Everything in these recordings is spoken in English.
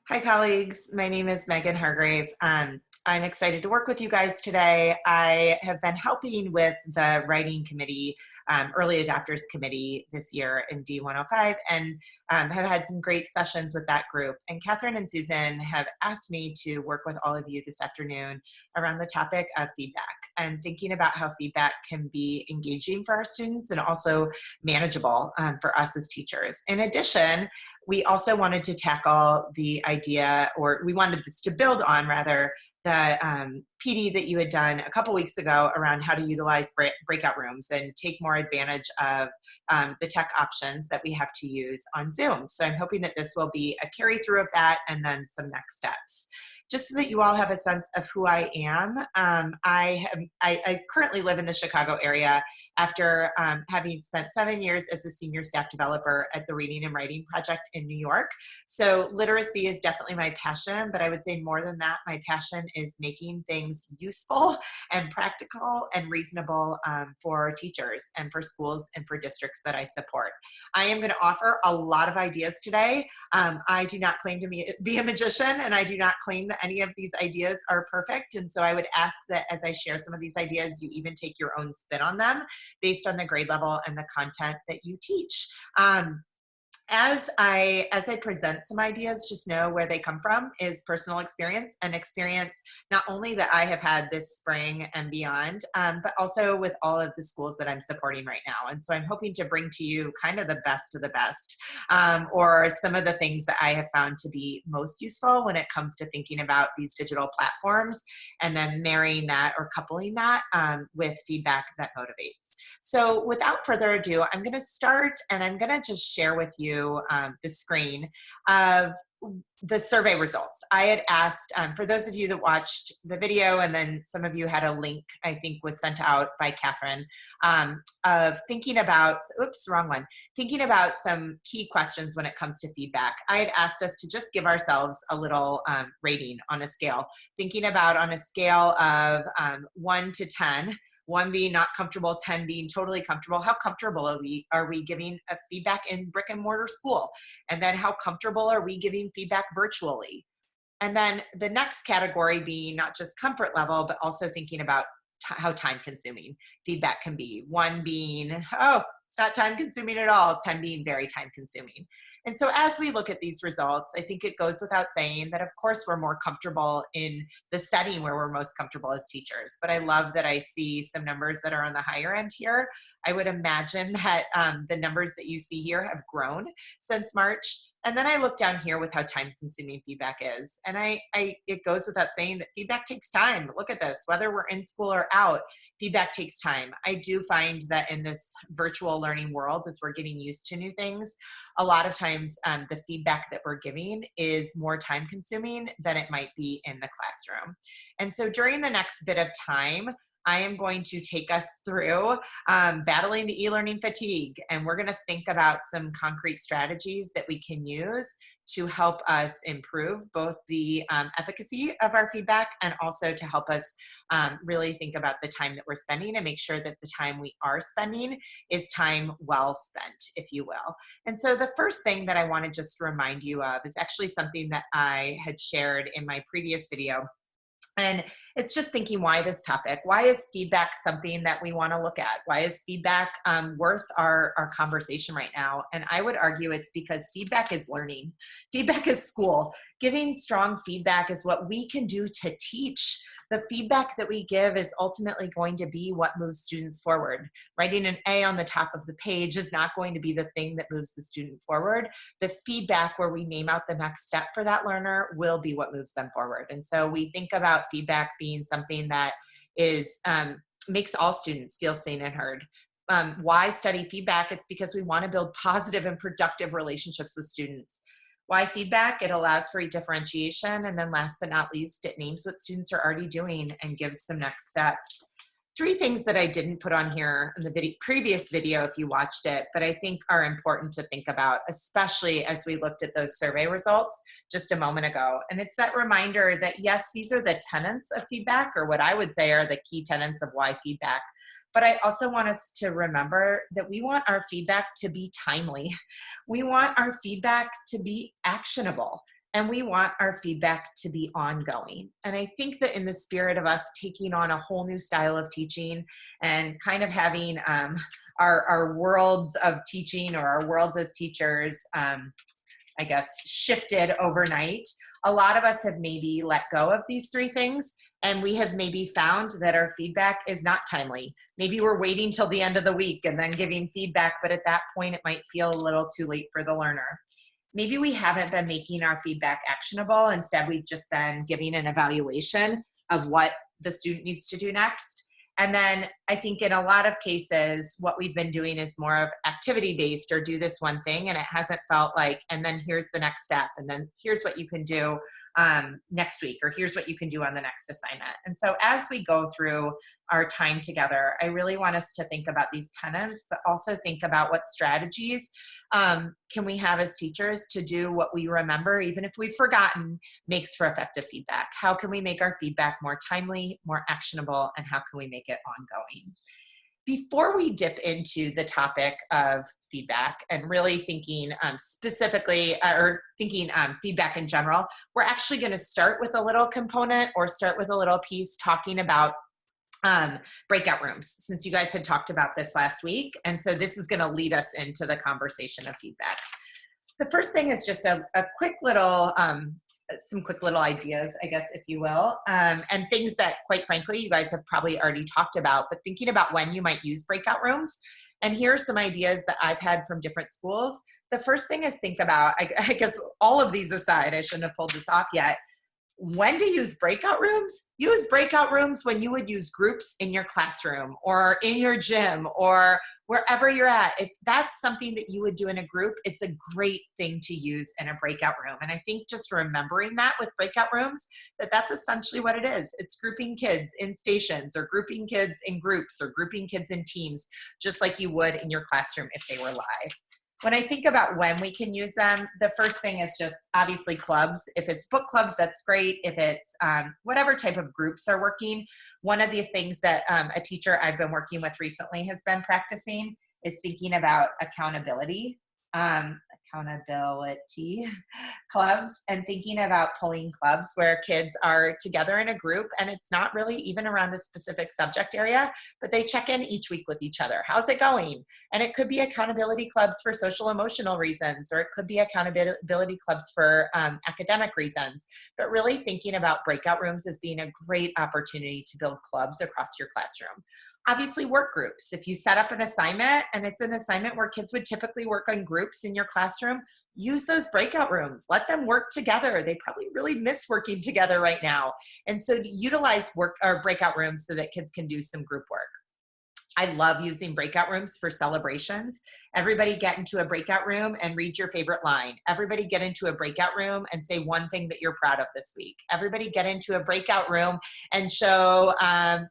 Hi, colleagues. My name is Megan Hargrave. I'm excited to work with you guys today. I have been helping with the writing committee, early adopters committee this year in D105, and have had some great sessions with that group. And Catherine and Susan have asked me to work with all of you this afternoon around the topic of feedback and thinking about how feedback can be engaging for our students and also manageable for us as teachers. In addition, we also wanted to tackle the idea, or we wanted this to build on rather, the PD that you had done a couple weeks ago around how to utilize breakout rooms and take more advantage of the tech options that we have to use on Zoom. So I'm hoping that this will be a carry through of that and then some next steps. Just so that you all have a sense of who I am, I currently live in the Chicago area after having spent 7 years as a senior staff developer at the Reading and Writing Project in New York. So literacy is definitely my passion, but I would say more than that, my passion is making things useful and practical and reasonable for teachers and for schools and for districts that I support. I am going to offer a lot of ideas today. I do not claim to be a magician, and I do not claim that any of these ideas are perfect. And so I would ask that as I share some of these ideas, you even take your own spin on them based on the grade level and the content that you teach. As I present some ideas, just know where they come from is personal experience, and experience not only that I have had this spring and beyond, but also with all of the schools that I'm supporting right now. And so I'm hoping to bring to you kind of the best of the best, or some of the things that I have found to be most useful when it comes to thinking about these digital platforms, and then marrying that or coupling that with feedback that motivates. So without further ado, I'm going to start, and I'm going to just share with you the screen of the survey results. I had asked, for those of you that watched the video, and then some of you had a link, I think was sent out by Catherine, of thinking about, oops, wrong one, thinking about some key questions when it comes to feedback. I had asked us to just give ourselves a little rating on a scale, thinking about on a scale of 1 to 10, 1 being not comfortable, 10 being totally comfortable. How comfortable are we giving a feedback in brick and mortar school? And then how comfortable are we giving feedback virtually? And then the next category being not just comfort level, but also thinking about how time consuming feedback can be. 1 being, oh, it's not time consuming at all, 10 being very time consuming. And so as we look at these results, I think it goes without saying that of course we're more comfortable in the setting where we're most comfortable as teachers. But I love that I see some numbers that are on the higher end here. I would imagine that the numbers that you see here have grown since March. And then I look down here with how time consuming feedback is. And it goes without saying that feedback takes time. Look at this, whether we're in school or out, feedback takes time. I do find that in this virtual learning world, as we're getting used to new things, a lot of times the feedback that we're giving is more time consuming than it might be in the classroom. And so during the next bit of time, I am going to take us through battling the e-learning fatigue, and we're going to think about some concrete strategies that we can use to help us improve both the efficacy of our feedback and also to help us really think about the time that we're spending and make sure that the time we are spending is time well spent, if you will. And so the first thing that I want to just remind you of is actually something that I had shared in my previous video. And it's just thinking, why this topic? Why is feedback something that we want to look at? Why is feedback worth our conversation right now? And I would argue it's because feedback is learning. Feedback is school. Giving strong feedback is what we can do to teach. The feedback that we give is ultimately going to be what moves students forward. Writing an A on the top of the page is not going to be the thing that moves the student forward. The feedback where we name out the next step for that learner will be what moves them forward. And so we think about feedback being something that is makes all students feel seen and heard. Why study feedback? It's because we want to build positive and productive relationships with students. Why feedback? It allows for differentiation. And then last but not least, it names what students are already doing and gives some next steps. 3 things that I didn't put on here in the previous video, if you watched it, but I think are important to think about, especially as we looked at those survey results just a moment ago. And it's that reminder that yes, these are the tenets of feedback, or what I would say are the key tenets of why feedback. But I also want us to remember that we want our feedback to be timely. We want our feedback to be actionable. and we want our feedback to be ongoing. And I think that in the spirit of us taking on a whole new style of teaching and kind of having our worlds of teaching, or our worlds as teachers, I guess, shifted overnight, a lot of us have maybe let go of these three things, and we have maybe found that our feedback is not timely. Maybe we're waiting till the end of the week and then giving feedback, but at that point it might feel a little too late for the learner. Maybe we haven't been making our feedback actionable. Instead, we've just been giving an evaluation of what the student needs to do next. And then I think in a lot of cases, what we've been doing is more of activity-based, or do this one thing, and it hasn't felt like, and then here's the next step, and then here's what you can do next week, or here's what you can do on the next assignment. And so as we go through our time together, I really want us to think about these tenets, but also think about what strategies can we have as teachers to do what we remember, even if we've forgotten, makes for effective feedback. How can we make our feedback more timely, more actionable, and how can we make it ongoing? Before we dip into the topic of feedback and really thinking specifically, or thinking feedback in general, we're actually going to start with a little component, or start with a little piece talking about breakout rooms, since you guys had talked about this last week. And so this is going to lead us into the conversation of feedback. The first thing is just a quick little, some quick little ideas, I guess, if you will, and things that, quite frankly, you guys have probably already talked about, but thinking about when you might use breakout rooms. And here are some ideas that I've had from different schools. The first thing is think about, I guess all of these aside, I shouldn't have pulled this off yet. When to use breakout rooms? Use breakout rooms when you would use groups in your classroom, or in your gym, or wherever you're at. If that's something that you would do in a group, it's a great thing to use in a breakout room. And I think just remembering that with breakout rooms, that's essentially what it is. It's grouping kids in stations, or grouping kids in groups, or grouping kids in teams, just like you would in your classroom if they were live. When I think about when we can use them, the first thing is just obviously clubs. If it's book clubs, that's great. If it's whatever type of groups are working, one of the things that a teacher I've been working with recently has been practicing is thinking about accountability clubs, and thinking about pulling clubs where kids are together in a group, and it's not really even around a specific subject area, but they check in each week with each other. How's it going? And it could be accountability clubs for social emotional reasons, or it could be accountability clubs for academic reasons, but really thinking about breakout rooms as being a great opportunity to build clubs across your classroom. Obviously, work groups. If you set up an assignment and it's an assignment where kids would typically work on groups in your classroom, use those breakout rooms. Let them work together. They probably really miss working together right now. And so utilize breakout rooms so that kids can do some group work. I love using breakout rooms for celebrations. Everybody get into a breakout room and read your favorite line. Everybody get into a breakout room and say one thing that you're proud of this week. Everybody get into a breakout room and show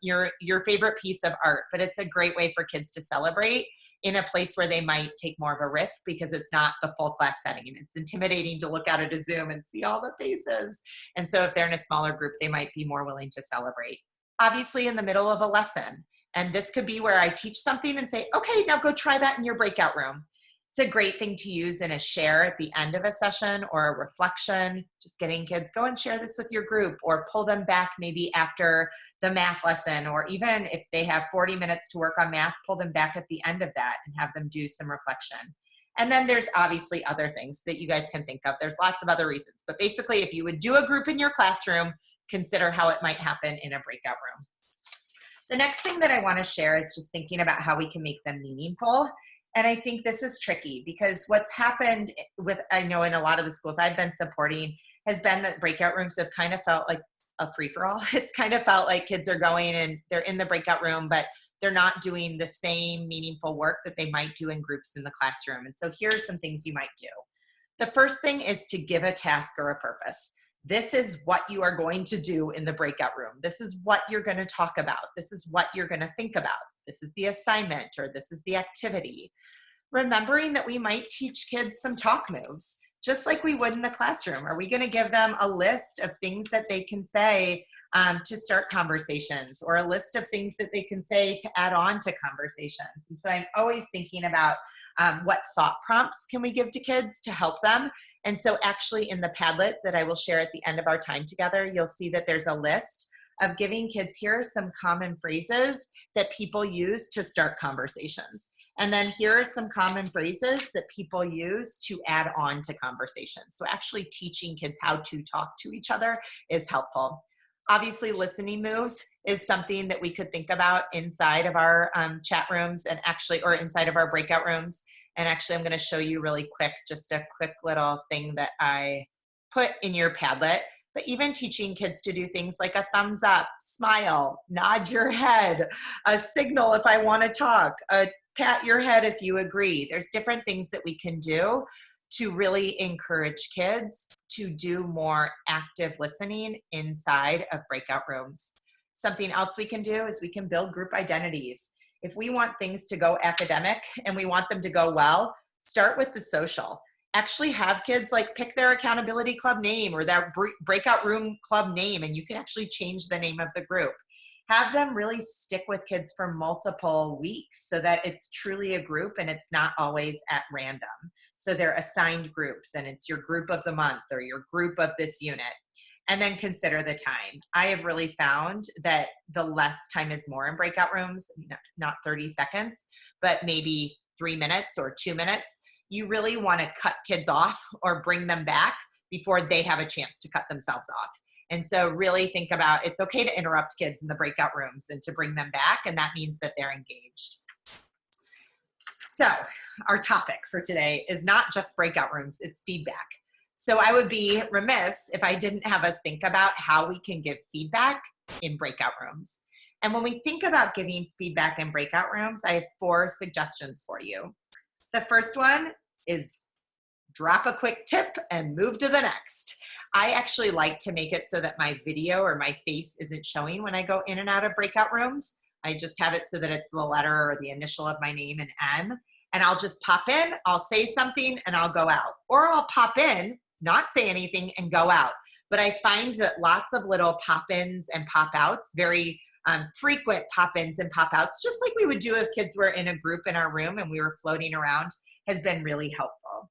your favorite piece of art. But it's a great way for kids to celebrate in a place where they might take more of a risk, because it's not the full class setting. It's intimidating to look out at a Zoom and see all the faces. And so if they're in a smaller group, they might be more willing to celebrate. Obviously, in the middle of a lesson. And this could be where I teach something and say, okay, now go try that in your breakout room. It's a great thing to use in a share at the end of a session, or a reflection, just getting kids, go and share this with your group, or pull them back maybe after the math lesson, or even if they have 40 minutes to work on math, pull them back at the end of that and have them do some reflection. And then there's obviously other things that you guys can think of. There's lots of other reasons, but basically if you would do a group in your classroom, consider how it might happen in a breakout room. The next thing that I want to share is just thinking about how we can make them meaningful. And I think this is tricky, because what's happened with, I know in a lot of the schools I've been supporting, has been that breakout rooms have kind of felt like a free-for-all. It's kind of felt like kids are going and they're in the breakout room, but they're not doing the same meaningful work that they might do in groups in the classroom. And so here are some things you might do. The first thing is to give a task or a purpose. This is what you are going to do in the breakout room. This is what you're going to talk about. This is what you're going to think about. This is the assignment, or this is the activity. Remembering that we might teach kids some talk moves, just like we would in the classroom. Are we going to give them a list of things that they can say to start conversations, or a list of things that they can say to add on to conversations? And so I'm always thinking about What thought prompts can we give to kids to help them? And so actually in the Padlet that I will share at the end of our time together, you'll see that there's a list of giving kids, here are some common phrases that people use to start conversations. And then here are some common phrases that people use to add on to conversations. So actually teaching kids how to talk to each other is helpful. Obviously, listening moves is something that we could think about inside of our chat rooms and actually, or inside of our breakout rooms. And actually, I'm going to show you really quick, just a quick little thing that I put in your Padlet. But even teaching kids to do things like a thumbs up, smile, nod your head, a signal if I want to talk, a pat your head if you agree. There's different things that we can do to really encourage kids to do more active listening inside of breakout rooms. Something else we can do is we can build group identities. If we want things to go academic and we want them to go well, start with the social. Actually have kids like pick their accountability club name or their breakout room club name, and you can actually change the name of the group. Have them really stick with kids for multiple weeks so that it's truly a group and it's not always at random. So they're assigned groups and it's your group of the month or your group of this unit. And then consider the time. I have really found that the less time is more in breakout rooms, not 30 seconds, but maybe 3 minutes or 2 minutes. You really want to cut kids off or bring them back before they have a chance to cut themselves off. And so really think about, it's okay to interrupt kids in the breakout rooms and to bring them back, and that means that they're engaged. So our topic for today is not just breakout rooms, it's feedback. So I would be remiss if I didn't have us think about how we can give feedback in breakout rooms. And when we think about giving feedback in breakout rooms, I have 4 suggestions for you. The first one is drop a quick tip and move to the next. I actually like to make it so that my video or my face isn't showing when I go in and out of breakout rooms. I just have it so that it's the letter or the initial of my name, and M, and I'll just pop in, I'll say something, and I'll go out. Or I'll pop in, not say anything, and go out. But I find that lots of little pop-ins and pop-outs, very frequent pop-ins and pop-outs, just like we would do if kids were in a group in our room and we were floating around, has been really helpful.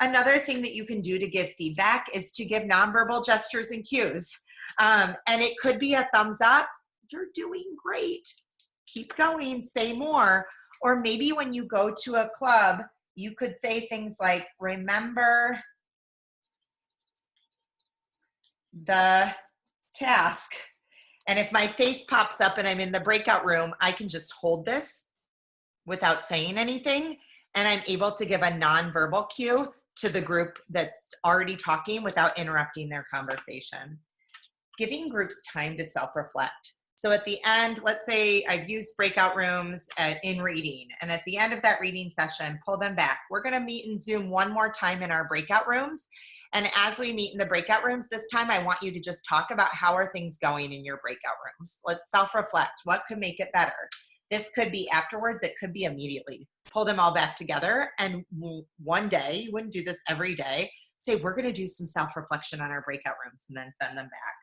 Another thing that you can do to give feedback is to give nonverbal gestures and cues. And it could be a thumbs up, you're doing great, keep going, say more. Or maybe when you go to a club, you could say things like, remember the task. And if my face pops up and I'm in the breakout room, I can just hold this without saying anything, and I'm able to give a nonverbal cue to the group that's already talking without interrupting their conversation. Giving groups time to self-reflect. So at the end, let's say I've used breakout rooms in reading, and at the end of that reading session, pull them back. We're gonna meet in Zoom one more time in our breakout rooms. And as we meet in the breakout rooms this time, I want you to just talk about how are things going in your breakout rooms. Let's self-reflect. What could make it better? This could be afterwards. It could be immediately. Pull them all back together. And one day, you wouldn't do this every day, say, we're going to do some self-reflection on our breakout rooms, and then send them back.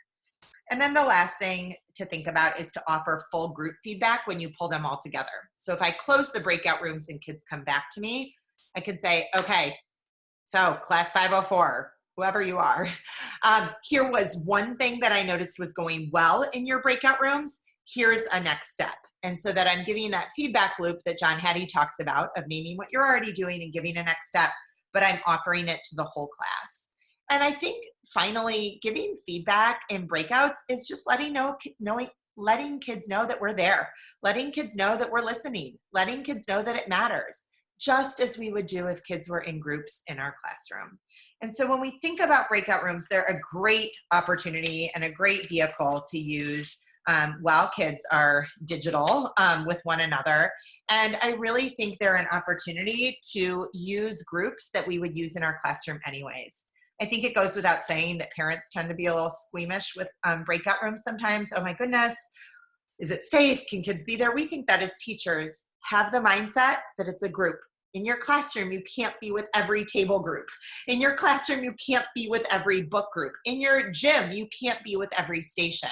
And then the last thing to think about is to offer full group feedback when you pull them all together. So if I close the breakout rooms and kids come back to me, I can say, okay, so class 504, whoever you are, here was one thing that I noticed was going well in your breakout rooms. Here's a next step. And so that I'm giving that feedback loop that John Hattie talks about of naming what you're already doing and giving a next step, but I'm offering it to the whole class. And I think finally giving feedback in breakouts is just letting kids know that we're there, letting kids know that we're listening, letting kids know that it matters, just as we would do if kids were in groups in our classroom. And so when we think about breakout rooms, they're a great opportunity and a great vehicle to use while kids are digital with one another. And I really think they're an opportunity to use groups that we would use in our classroom anyways. I think it goes without saying that parents tend to be a little squeamish with breakout rooms sometimes. Oh my goodness, is it safe? Can kids be there? We think that as teachers have the mindset that it's a group. In your classroom, you can't be with every table group. In your classroom, you can't be with every book group. In your gym, you can't be with every station.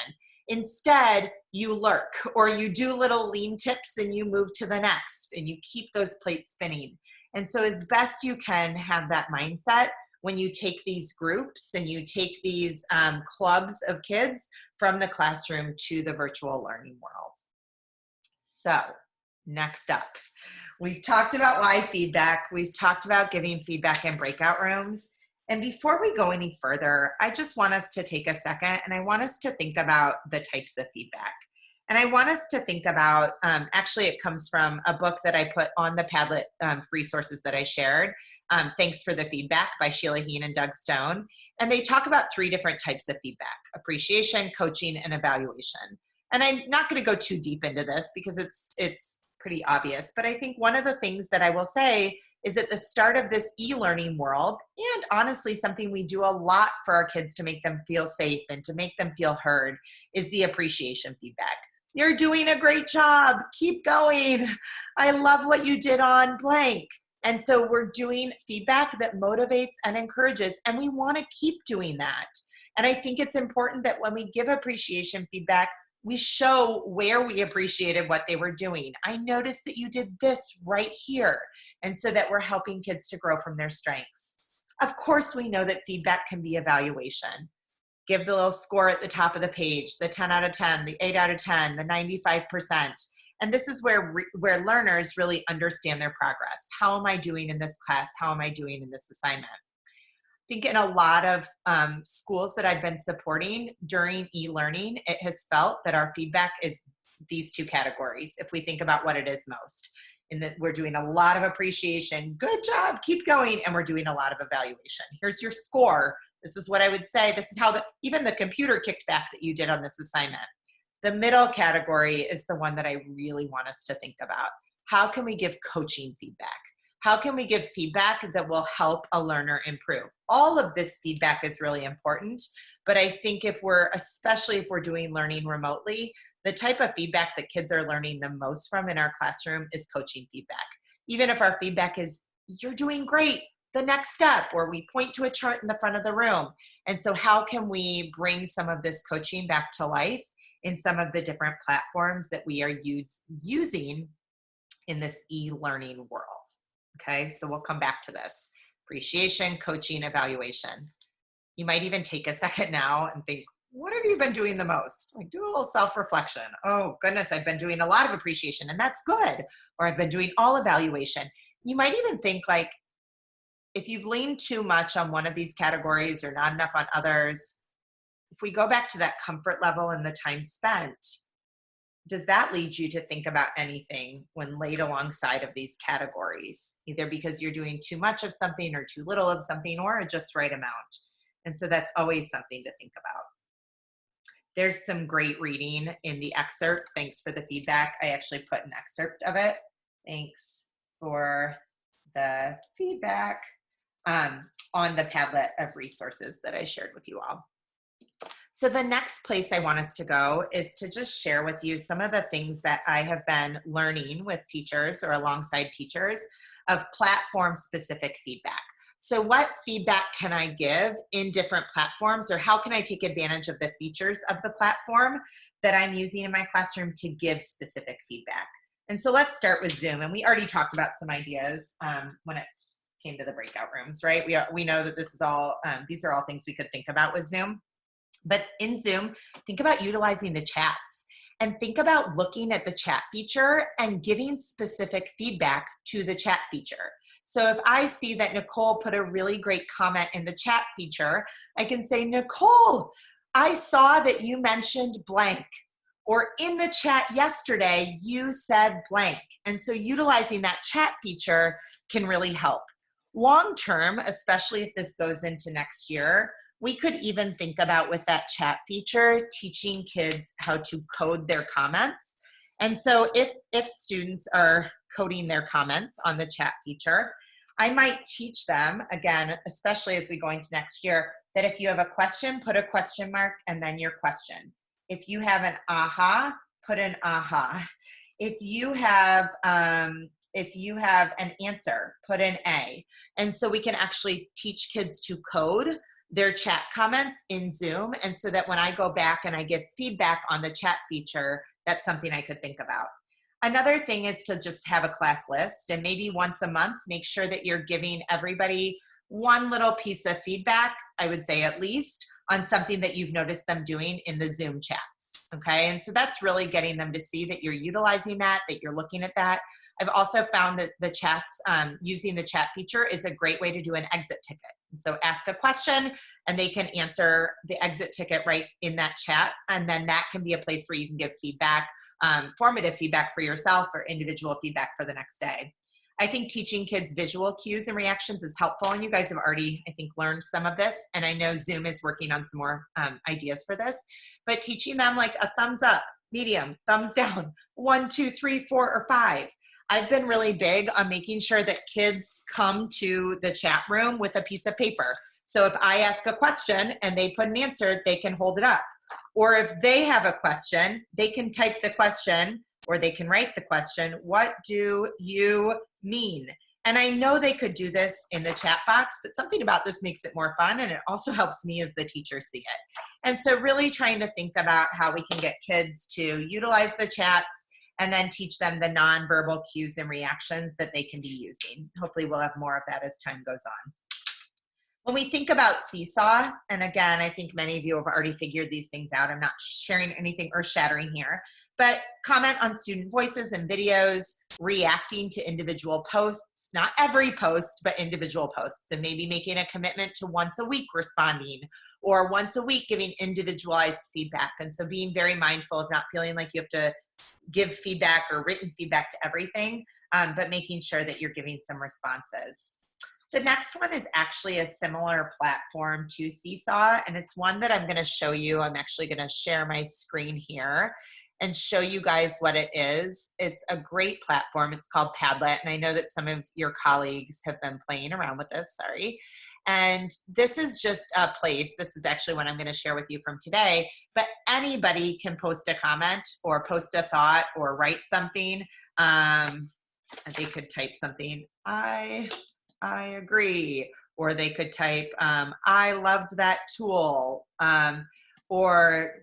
Instead, you lurk, or you do little lean tips and you move to the next, and you keep those plates spinning. And so as best you can have that mindset when you take these groups and you take these clubs of kids from the classroom to the virtual learning world. So next up, we've talked about why feedback. We've talked about giving feedback in breakout rooms. And before we go any further, I just want us to take a second and I want us to think about the types of feedback. And I want us to think about, actually it comes from a book that I put on the Padlet free sources that I shared, Thanks for the Feedback by Sheila Heen and Doug Stone. And they talk about 3 different types of feedback: appreciation, coaching, and evaluation. And I'm not going to go too deep into this because it's pretty obvious, but I think one of the things that I will say is at the start of this e-learning world, and honestly something we do a lot for our kids to make them feel safe and to make them feel heard, is the appreciation feedback. You're doing a great job. Keep going. I love what you did on blank. And so we're doing feedback that motivates and encourages, and we want to keep doing that. And I think it's important that when we give appreciation feedback, we show where we appreciated what they were doing. I noticed that you did this right here. And so that we're helping kids to grow from their strengths. Of course, we know that feedback can be evaluation. Give the little score at the top of the page, the 10 out of 10, the 8 out of 10, the 95%. And this is where learners really understand their progress. How am I doing in this class? How am I doing in this assignment? I think in a lot of schools that I've been supporting during e-learning, it has felt that our feedback is these 2 categories, if we think about what it is most. And that we're doing a lot of appreciation, good job, keep going, and we're doing a lot of evaluation. Here's your score. This is what I would say. This is how even the computer kicked back that you did on this assignment. The middle category is the one that I really want us to think about. How can we give coaching feedback? How can we give feedback that will help a learner improve? All of this feedback is really important, but I think especially if we're doing learning remotely, the type of feedback that kids are learning the most from in our classroom is coaching feedback. Even if our feedback is, you're doing great, the next step, or we point to a chart in the front of the room. And so how can we bring some of this coaching back to life in some of the different platforms that we are using in this e-learning world? Okay, so we'll come back to this. Appreciation, coaching, evaluation. You might even take a second now and think, what have you been doing the most? Like, do a little self-reflection. Oh goodness, I've been doing a lot of appreciation, and that's good. Or I've been doing all evaluation. You might even think, like, if you've leaned too much on one of these categories or not enough on others, if we go back to that comfort level and the time spent, does that lead you to think about anything when laid alongside of these categories, either because you're doing too much of something or too little of something, or a just right amount? And so that's always something to think about. There's some great reading in the excerpt. Thanks for the feedback. I actually put an excerpt of it. Thanks for the feedback on the Padlet of resources that I shared with you all. So the next place I want us to go is to just share with you some of the things that I have been learning with teachers or alongside teachers of platform-specific feedback. So what feedback can I give in different platforms, or how can I take advantage of the features of the platform that I'm using in my classroom to give specific feedback? And so let's start with Zoom. And we already talked about some ideas when it came to the breakout rooms, right? We know that this is all, these are all things we could think about with Zoom. But in Zoom, think about utilizing the chats and think about looking at the chat feature and giving specific feedback to the chat feature. So if I see that Nicole put a really great comment in the chat feature, I can say, Nicole, I saw that you mentioned blank, or in the chat yesterday, you said blank. And so utilizing that chat feature can really help. Long term, especially if this goes into next year, we could even think about, with that chat feature, teaching kids how to code their comments. And so if students are coding their comments on the chat feature, I might teach them, again, especially as we go into next year, that if you have a question, put a question mark and then your question. If you have an aha, put an aha. If you have an answer, put an A. And so we can actually teach kids to code their chat comments in Zoom, and so that when I go back and I give feedback on the chat feature, that's something I could think about. Another thing is to just have a class list, and maybe once a month, make sure that you're giving everybody one little piece of feedback, I would say at least, on something that you've noticed them doing in the Zoom chats, okay? And so that's really getting them to see that you're utilizing that you're looking at that. I've also found that the chats, using the chat feature is a great way to do an exit ticket. And so ask a question and they can answer the exit ticket right in that chat, and then that can be a place where you can give feedback, formative feedback for yourself or individual feedback for the next day. I think teaching kids visual cues and reactions is helpful, and you guys have already, I think, learned some of this, and I know Zoom is working on some more ideas for this, but teaching them like a thumbs up, medium, thumbs down, 1, 2, 3, 4, or 5. I've been really big on making sure that kids come to the chat room with a piece of paper. So if I ask a question and they put an answer, they can hold it up. Or if they have a question, they can type the question, or they can write the question, what do you mean? And I know they could do this in the chat box, but something about this makes it more fun, and it also helps me as the teacher see it. And so really trying to think about how we can get kids to utilize the chats and then teach them the nonverbal cues and reactions that they can be using. Hopefully we'll have more of that as time goes on. When we think about Seesaw, and again, I think many of you have already figured these things out. I'm not sharing anything earth-shattering here, but comment on student voices and videos, reacting to individual posts, not every post, but individual posts, and maybe making a commitment to once a week responding, or once a week giving individualized feedback. And so being very mindful of not feeling like you have to give feedback or written feedback to everything, but making sure that you're giving some responses. The next one is actually a similar platform to Seesaw, and it's one that I'm going to show you. I'm actually going to share my screen here and show you guys what it is. It's a great platform. It's called Padlet, and I know that some of your colleagues have been playing around with this, sorry. And this is just a place, this is actually what I'm going to share with you from today, but anybody can post a comment or post a thought or write something. They could type something, I agree, or they could type, I loved that tool, or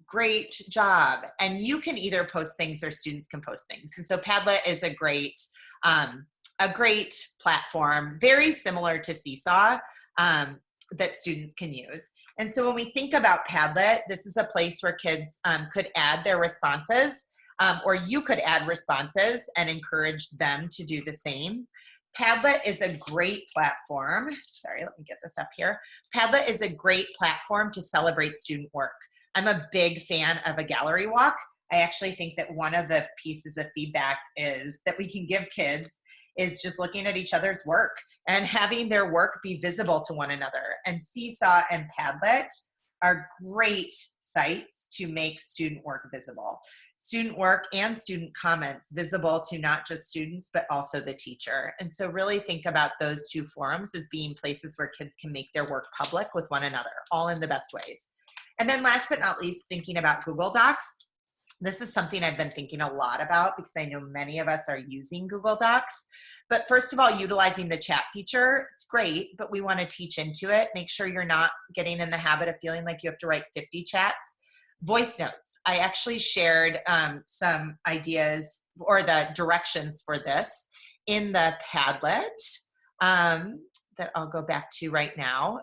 great job. And you can either post things or students can post things. And so Padlet is a great platform, very similar to Seesaw, that students can use. And so when we think about Padlet, this is a place where kids could add their responses, or you could add responses and encourage them to do the same. Padlet is a great platform. Sorry, let me get this up here. Padlet is a great platform to celebrate student work. I'm a big fan of a gallery walk. I actually think that one of the pieces of feedback is that we can give kids is just looking at each other's work and having their work be visible to one another. And Seesaw and Padlet are great sites to make student work visible. Student work and student comments visible to not just students, but also the teacher. And so really think about those two forums as being places where kids can make their work public with one another, all in the best ways. And then last but not least, thinking about Google Docs. This is something I've been thinking a lot about because I know many of us are using Google Docs. But first of all, utilizing the chat feature, it's great, but we want to teach into it. Make sure you're not getting in the habit of feeling like you have to write 50 chats. Voice notes. I actually shared some ideas or the directions for this in the Padlet that I'll go back to right now.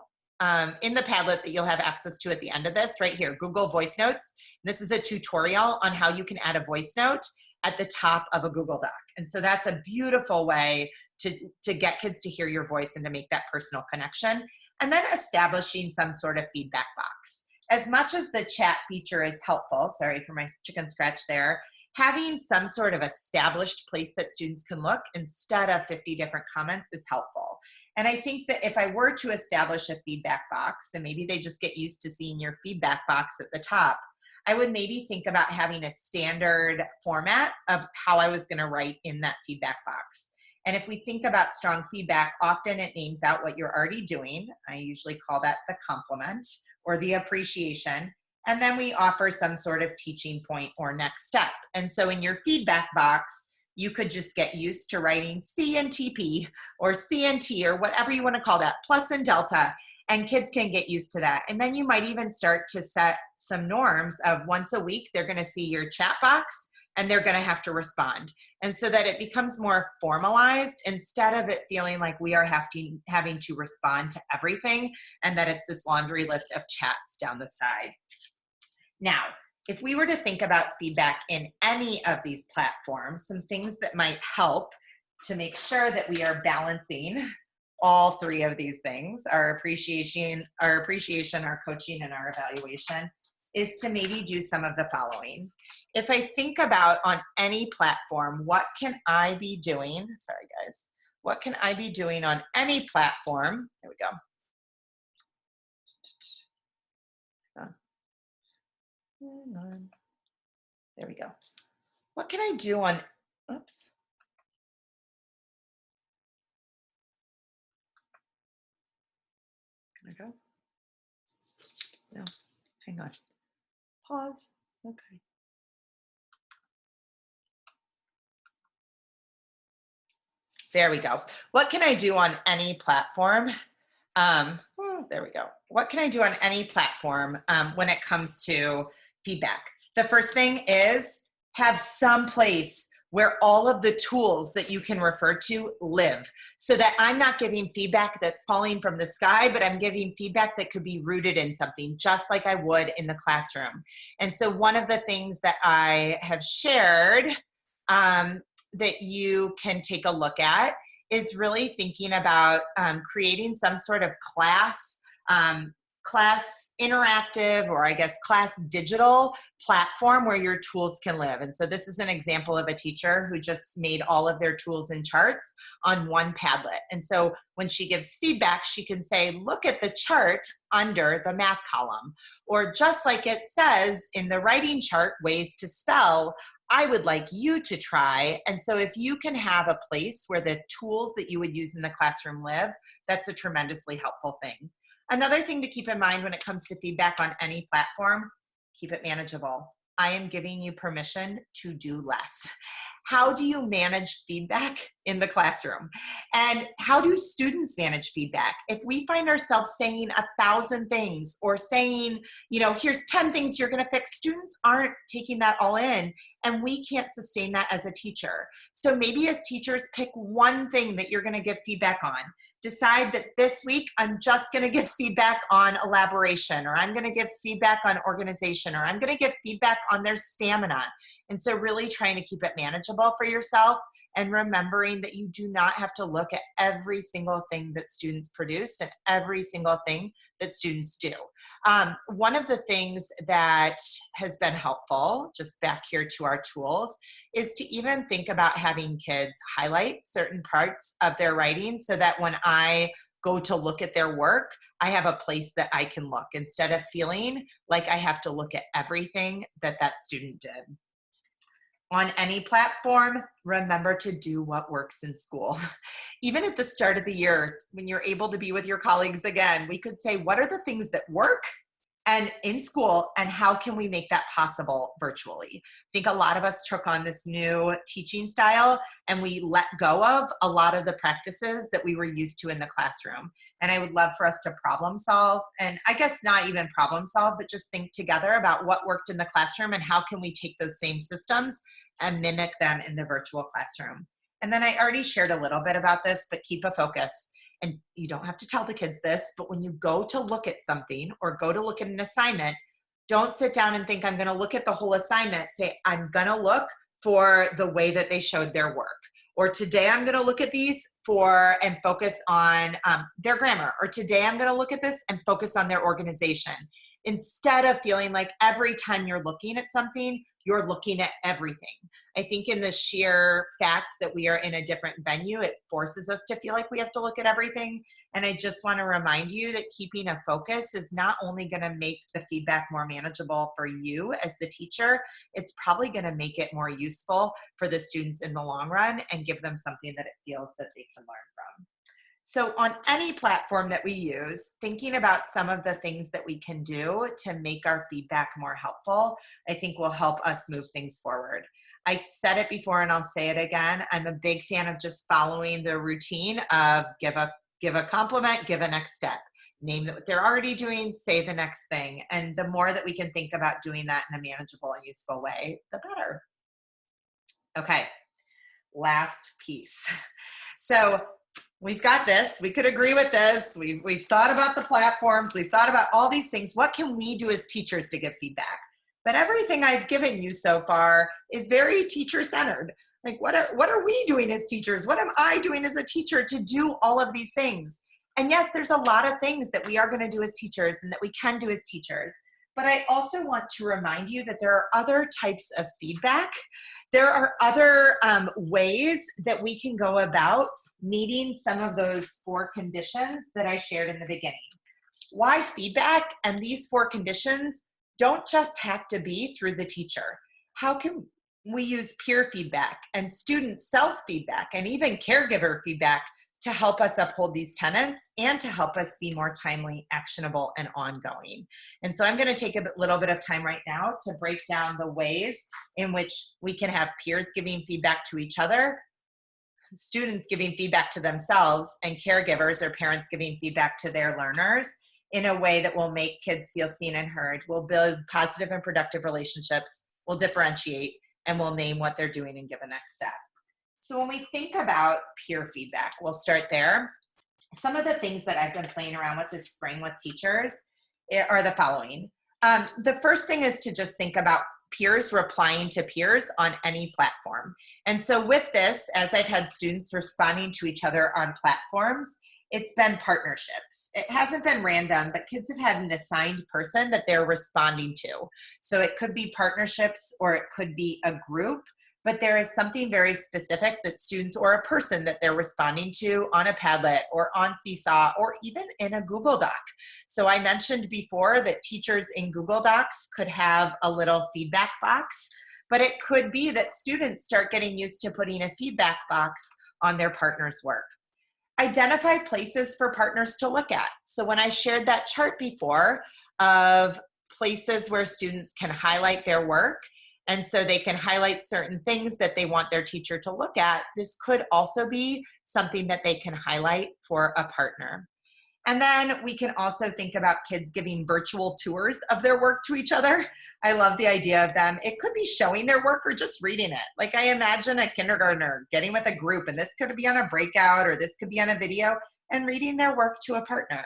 In the Padlet that you'll have access to at the end of this, right here, Google Voice Notes. This is a tutorial on how you can add a voice note at the top of a Google Doc. And so that's a beautiful way to get kids to hear your voice and to make that personal connection. And then establishing some sort of feedback box. As much as the chat feature is helpful, sorry for my chicken scratch there, having some sort of established place that students can look instead of 50 different comments is helpful. And I think that if I were to establish a feedback box, and maybe they just get used to seeing your feedback box at the top, I would maybe think about having a standard format of how I was going to write in that feedback box. And if we think about strong feedback, often it names out what you're already doing. I usually call that the compliment or the appreciation. And then we offer some sort of teaching point or next step. And so in your feedback box, you could just get used to writing C and TP or C and T or whatever you want to call that, plus and delta, and kids can get used to that. And then you might even start to set some norms of once a week, they're going to see your chat box and they're going to have to respond. And so that it becomes more formalized instead of it feeling like we are having to respond to everything, and that it's this laundry list of chats down the side. Now, if we were to think about feedback in any of these platforms, some things that might help to make sure that we are balancing all three of these things, our appreciation, our coaching, and our evaluation, is to maybe do some of the following. If I think about on any platform, what can I be doing? Sorry, guys. What can I be doing on any platform? There we go. There we go. What can I do on, oops. Can I go? No, hang on. Pause. Okay. There we go. What can I do on any platform? There we go. What can I do on any platform when it comes to feedback? The first thing is have some place where all of the tools that you can refer to live, so that I'm not giving feedback that's falling from the sky, but I'm giving feedback that could be rooted in something, just like I would in the classroom. And so one of the things that I have shared that you can take a look at is really thinking about creating some sort of class interactive, or I guess class digital platform where your tools can live. And so this is an example of a teacher who just made all of their tools and charts on one Padlet. And so when she gives feedback, she can say, look at the chart under the math column, or just like it says in the writing chart, ways to spell, I would like you to try. And so if you can have a place where the tools that you would use in the classroom live, that's a tremendously helpful thing. Another thing to keep in mind when it comes to feedback on any platform, keep it manageable. I am giving you permission to do less. How do you manage feedback in the classroom? And how do students manage feedback? If we find ourselves saying 1,000 things, or saying, you know, here's 10 things you're gonna fix, students aren't taking that all in, and we can't sustain that as a teacher. So maybe as teachers, pick one thing that you're gonna give feedback on. Decide that this week I'm just going to give feedback on elaboration, or I'm going to give feedback on organization, or I'm going to give feedback on their stamina. And so really trying to keep it manageable for yourself, and remembering that you do not have to look at every single thing that students produce and every single thing that students do. One of the things that has been helpful, just back here to our tools, is to even think about having kids highlight certain parts of their writing, so that when I go to look at their work, I have a place that I can look, instead of feeling like I have to look at everything that that student did. On any platform, remember to do what works in school. Even at the start of the year, when you're able to be with your colleagues again, we could say, what are the things that work and in school, and how can we make that possible virtually? I think a lot of us took on this new teaching style, and we let go of a lot of the practices that we were used to in the classroom. And I would love for us to problem solve, and I guess not even problem solve, but just think together about what worked in the classroom and how can we take those same systems and mimic them in the virtual classroom. And then I already shared a little bit about this, but keep a focus. And you don't have to tell the kids this, but when you go to look at something or go to look at an assignment, don't sit down and think, I'm going to look at the whole assignment. Say, I'm going to look for the way that they showed their work. Or today I'm going to look at these and focus on their grammar. Or today I'm going to look at this and focus on their organization. Instead of feeling like every time you're looking at something, you're looking at everything. I think in the sheer fact that we are in a different venue, it forces us to feel like we have to look at everything. And I just want to remind you that keeping a focus is not only going to make the feedback more manageable for you as the teacher, it's probably going to make it more useful for the students in the long run and give them something that it feels that they can learn from. So on any platform that we use, thinking about some of the things that we can do to make our feedback more helpful, I think will help us move things forward. I've said it before and I'll say it again. I'm a big fan of just following the routine of give a compliment, give a next step. Name what they're already doing, say the next thing. And the more that we can think about doing that in a manageable and useful way, the better. Okay, last piece. So we've got this. We could agree with this. We've thought about the platforms. We've thought about all these things. What can we do as teachers to give feedback? But everything I've given you so far is very teacher-centered. Like, what are we doing as teachers? What am I doing as a teacher to do all of these things? And yes, there's a lot of things that we are going to do as teachers and that we can do as teachers. But I also want to remind you that there are other types of feedback. There are other ways that we can go about meeting some of those 4 conditions that I shared in the beginning. Why feedback and these 4 conditions don't just have to be through the teacher. How can we use peer feedback and student self-feedback and even caregiver feedback to help us uphold these tenets and to help us be more timely, actionable, and ongoing? And so I'm going to take a little bit of time right now to break down the ways in which we can have peers giving feedback to each other, students giving feedback to themselves, and caregivers or parents giving feedback to their learners in a way that will make kids feel seen and heard, will build positive and productive relationships, will differentiate, and will name what they're doing and give a next step. So when we think about peer feedback, we'll start there. Some of the things that I've been playing around with this spring with teachers are the following. The first thing is to just think about peers replying to peers on any platform. And so with this, as I've had students responding to each other on platforms, it's been partnerships. It hasn't been random, but kids have had an assigned person that they're responding to. So it could be partnerships or it could be a group, but there is something very specific that students or a person that they're responding to on a Padlet or on Seesaw or even in a Google Doc. So I mentioned before that teachers in Google Docs could have a little feedback box, but it could be that students start getting used to putting a feedback box on their partner's work. Identify places for partners to look at. So when I shared that chart before of places where students can highlight their work, and so they can highlight certain things that they want their teacher to look at, this could also be something that they can highlight for a partner. And then we can also think about kids giving virtual tours of their work to each other. I love the idea of them. It could be showing their work or just reading it. Like I imagine a kindergartner getting with a group, and this could be on a breakout or this could be on a video, and reading their work to a partner.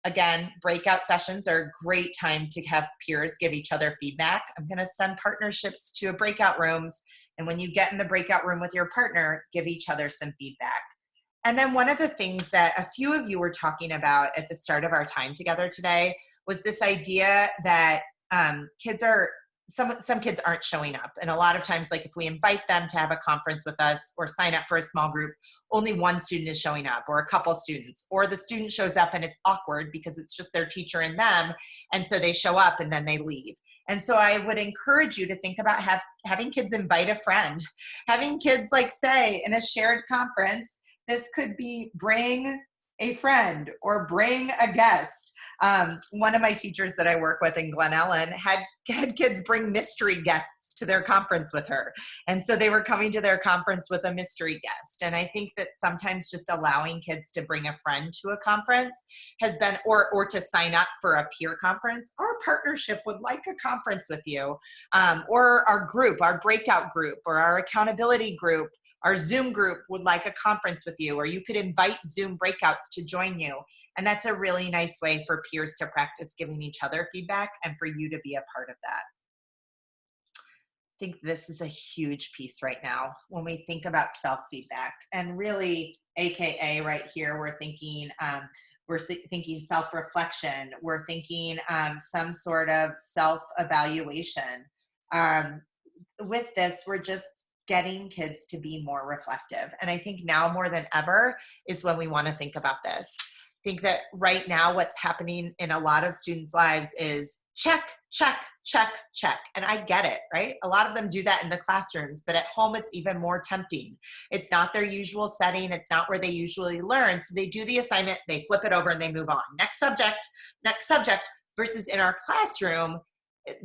Again, breakout sessions are a great time to have peers give each other feedback. I'm going to send partnerships to breakout rooms. And when you get in the breakout room with your partner, give each other some feedback. And then one of the things that a few of you were talking about at the start of our time together today was this idea that some kids aren't showing up. And a lot of times, like if we invite them to have a conference with us or sign up for a small group, only one student is showing up or a couple students, or the student shows up and it's awkward because it's just their teacher and them. And so they show up and then they leave. And so I would encourage you to think about having kids invite a friend, having kids like say in a shared conference, this could be bring a friend or bring a guest. One of my teachers that I work with in Glen Ellen had kids bring mystery guests to their conference with her. And so they were coming to their conference with a mystery guest. And I think that sometimes just allowing kids to bring a friend to a conference has been, or to sign up for a peer conference. Our partnership would like a conference with you, or our group, our breakout group, or our accountability group, our Zoom group would like a conference with you, or you could invite Zoom breakouts to join you. And that's a really nice way for peers to practice giving each other feedback and for you to be a part of that. I think this is a huge piece right now when we think about self-feedback, and really, AKA right here, we're thinking self-reflection. We're thinking some sort of self-evaluation. With this, we're just getting kids to be more reflective. And I think now more than ever is when we want to think about this. I think that right now what's happening in a lot of students' lives is check, check, check, check. And I get it, right? A lot of them do that in the classrooms, but at home it's even more tempting. It's not their usual setting. It's not where they usually learn. So they do the assignment, they flip it over and they move on. Next subject, versus in our classroom,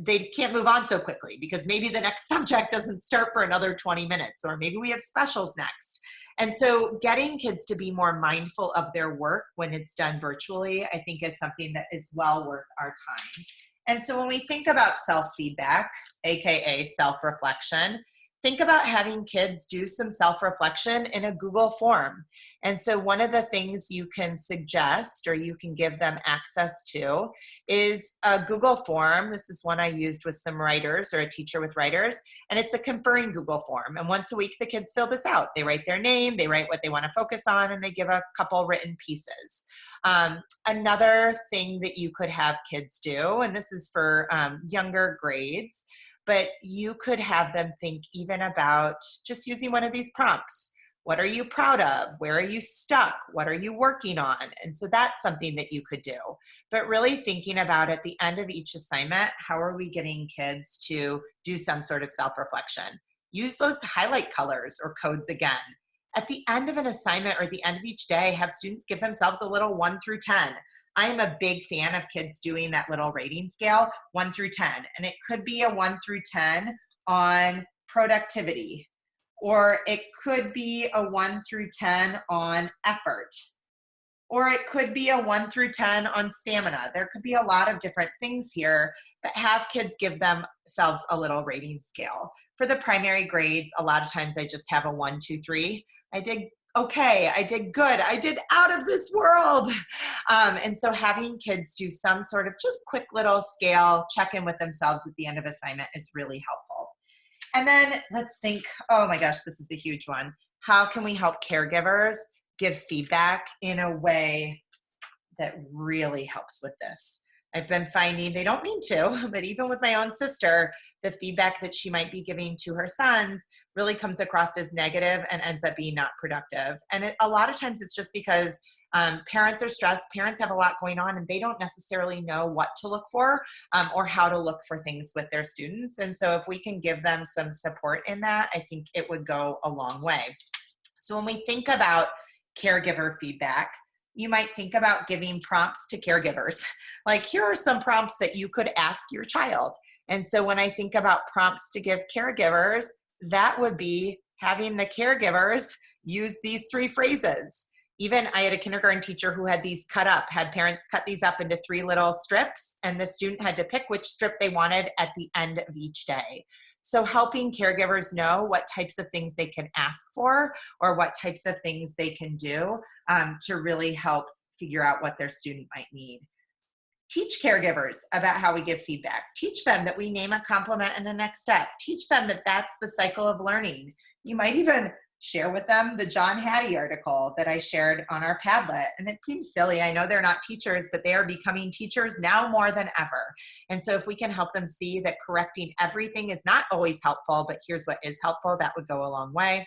they can't move on so quickly because maybe the next subject doesn't start for another 20 minutes, or maybe we have specials next. And so getting kids to be more mindful of their work when it's done virtually, I think is something that is well worth our time. And so when we think about self-feedback, AKA self-reflection, think about having kids do some self-reflection in a Google form. And so one of the things you can suggest or you can give them access to is a Google form. This is one I used with some writers or a teacher with writers, and it's a conferring Google form. And once a week, the kids fill this out. They write their name, they write what they want to focus on, and they give a couple written pieces. Another thing that you could have kids do, and this is for younger grades, but you could have them think even about just using one of these prompts. What are you proud of? Where are you stuck? What are you working on? And so that's something that you could do. But really thinking about at the end of each assignment, how are we getting kids to do some sort of self-reflection? Use those highlight colors or codes again. At the end of an assignment or the end of each day, have students give themselves a little 1 through 10. I am a big fan of kids doing that little rating scale, 1 through 10. And it could be a 1 through 10 on productivity, or it could be a 1 through 10 on effort, or it could be a 1 through 10 on stamina. There could be a lot of different things here, but have kids give themselves a little rating scale. For the primary grades, a lot of times I just have a 1, 2, 3. I did okay, I did good, I did out of this world. And so having kids do some sort of just quick little scale, check in with themselves at the end of assignment is really helpful. And then let's think, oh my gosh, this is a huge one. How can we help caregivers give feedback in a way that really helps with this? I've been finding they don't mean to, but even with my own sister, the feedback that she might be giving to her sons really comes across as negative and ends up being not productive. And a lot of times it's just because parents are stressed, parents have a lot going on, and they don't necessarily know what to look for or how to look for things with their students. And so if we can give them some support in that, I think it would go a long way. So when we think about caregiver feedback, you might think about giving prompts to caregivers. Like, here are some prompts that you could ask your child. And so when I think about prompts to give caregivers, that would be having the caregivers use these 3 phrases. Even I had a kindergarten teacher who had these cut up, had parents cut these up into 3 little strips, and the student had to pick which strip they wanted at the end of each day. So helping caregivers know what types of things they can ask for or what types of things they can do to really help figure out what their student might need. Teach caregivers about how we give feedback. Teach them that we name a compliment and a next step. Teach them that that's the cycle of learning. You might even share with them the John Hattie article that I shared on our Padlet. And it seems silly. I know they're not teachers, but they are becoming teachers now more than ever. And so if we can help them see that correcting everything is not always helpful, but here's what is helpful, that would go a long way.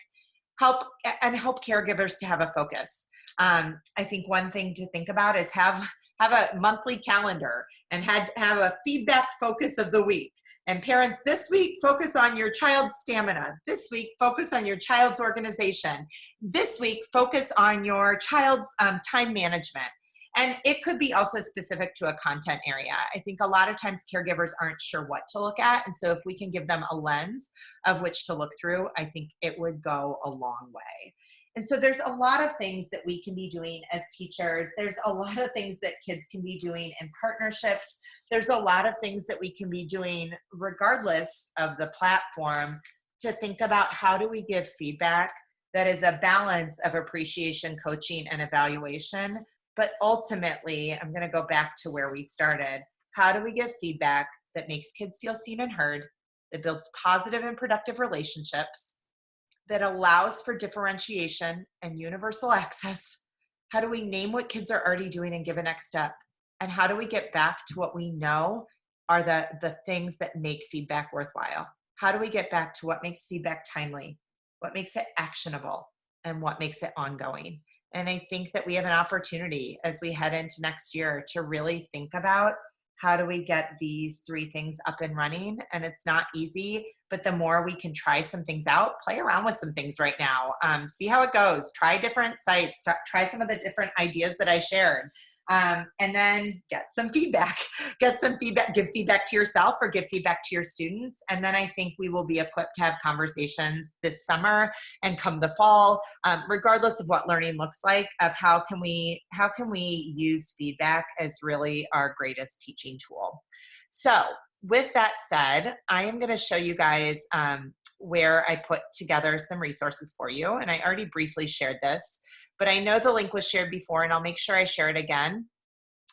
Help caregivers to have a focus. I think one thing to think about is have a monthly calendar and have a feedback focus of the week. And parents, this week, focus on your child's stamina. This week, focus on your child's organization. This week, focus on your child's time management. And it could be also specific to a content area. I think a lot of times caregivers aren't sure what to look at. And so if we can give them a lens of which to look through, I think it would go a long way. And so there's a lot of things that we can be doing as teachers. There's a lot of things that kids can be doing in partnerships. There's a lot of things that we can be doing regardless of the platform to think about how do we give feedback that is a balance of appreciation, coaching, and evaluation. But ultimately, I'm going to go back to where we started. How do we give feedback that makes kids feel seen and heard, that builds positive and productive relationships, that allows for differentiation and universal access? How do we name what kids are already doing and give a next step? And how do we get back to what we know are the things that make feedback worthwhile? How do we get back to what makes feedback timely, what makes it actionable, and what makes it ongoing? And I think that we have an opportunity as we head into next year to really think about how do we get these 3 things up and running? And it's not easy, but the more we can try some things out, play around with some things right now, see how it goes, try different sites, try some of the different ideas that I shared. And then get some feedback, give feedback to yourself or give feedback to your students. And then I think we will be equipped to have conversations this summer and come the fall, regardless of what learning looks like, of how can we use feedback as really our greatest teaching tool. So with that said, I am going to show you guys where I put together some resources for you. And I already briefly shared this, but I know the link was shared before, and I'll make sure I share it again.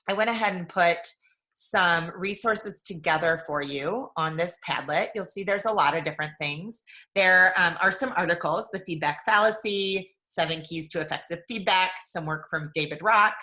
I went ahead and put some resources together for you on this Padlet. You'll see there's a lot of different things. There are some articles, The Feedback Fallacy, 7 Keys to Effective Feedback, some work from David Rock,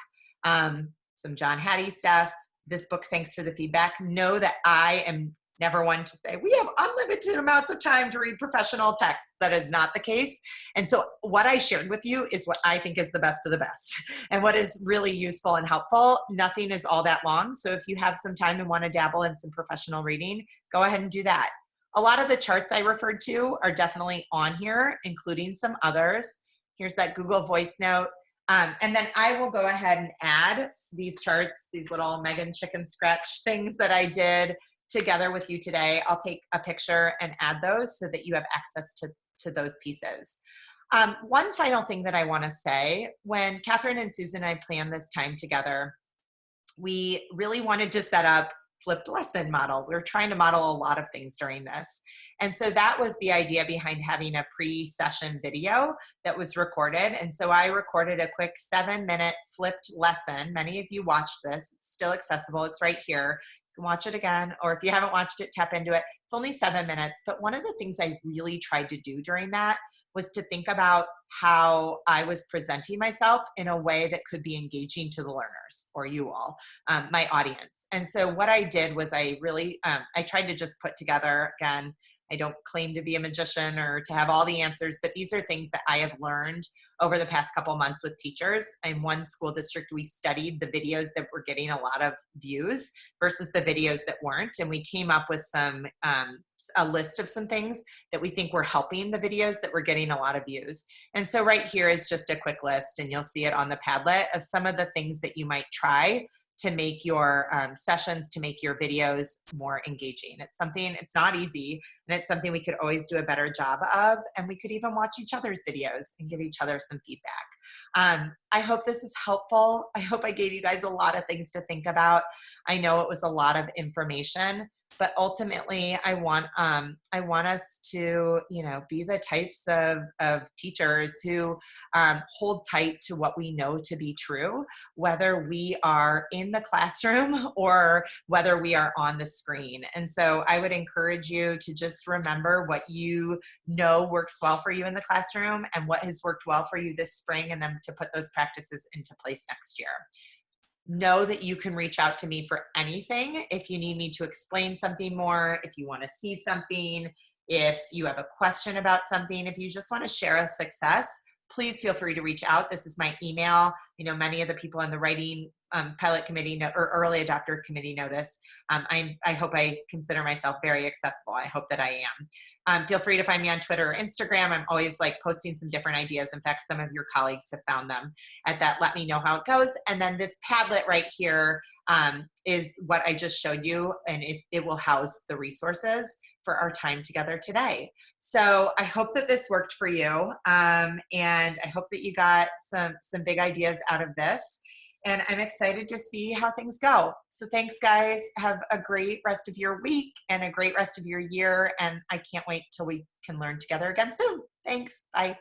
some John Hattie stuff. This book, Thanks for the Feedback. Know that I am never one to say, we have unlimited amounts of time to read professional text. That is not the case. And so what I shared with you is what I think is the best of the best and what is really useful and helpful. Nothing is all that long. So if you have some time and want to dabble in some professional reading, go ahead and do that. A lot of the charts I referred to are definitely on here, including some others. Here's that Google voice note. And then I will go ahead and add these charts, these little Megan chicken scratch things that I did together with you today. I'll take a picture and add those so that you have access to those pieces. One final thing that I want to say, when Catherine and Susan and I planned this time together, we really wanted to set up flipped lesson model. We were trying to model a lot of things during this. And so that was the idea behind having a pre-session video that was recorded. And so I recorded a quick 7-minute flipped lesson. Many of you watched this. It's still accessible. It's right here. You can watch it again, or if you haven't watched it, tap into it. It's only 7 minutes. But one of the things I really tried to do during that was to think about how I was presenting myself in a way that could be engaging to the learners, or you all, my audience. And so what I did was I really, I tried to just put together, again, I don't claim to be a magician or to have all the answers, but these are things that I have learned over the past couple months with teachers. In one school district, we studied the videos that were getting a lot of views versus the videos that weren't. And we came up with some, a list of some things that we think were helping the videos that were getting a lot of views. And so right here is just a quick list, and you'll see it on the Padlet, of some of the things that you might try to make your sessions, to make your videos more engaging. It's something, it's not easy, and it's something we could always do a better job of, and we could even watch each other's videos and give each other some feedback. I hope this is helpful. I hope I gave you guys a lot of things to think about. I know it was a lot of information, but ultimately I want us to, be the types of teachers who hold tight to what we know to be true, whether we are in the classroom or whether we are on the screen. And so I would encourage you to just remember what you know works well for you in the classroom and what has worked well for you this spring, and then to put those practices into place next year. Know that you can reach out to me for anything. If you need me to explain something more, if you want to see something, if you have a question about something, if you just want to share a success, please feel free to reach out. This is my email. Many of the people on the writing pilot committee or early adopter committee know this. I hope I consider myself very accessible. I hope that I am. Feel free to find me on Twitter or Instagram. I'm always posting some different ideas. In fact, some of your colleagues have found them at that. Let me know how it goes. And then this Padlet right here is what I just showed you, and it will house the resources for our time together today. So I hope that this worked for you, and I hope that you got some big ideas out of this. And I'm excited to see how things go. So thanks, guys. Have a great rest of your week and a great rest of your year. And I can't wait till we can learn together again soon. Thanks. Bye.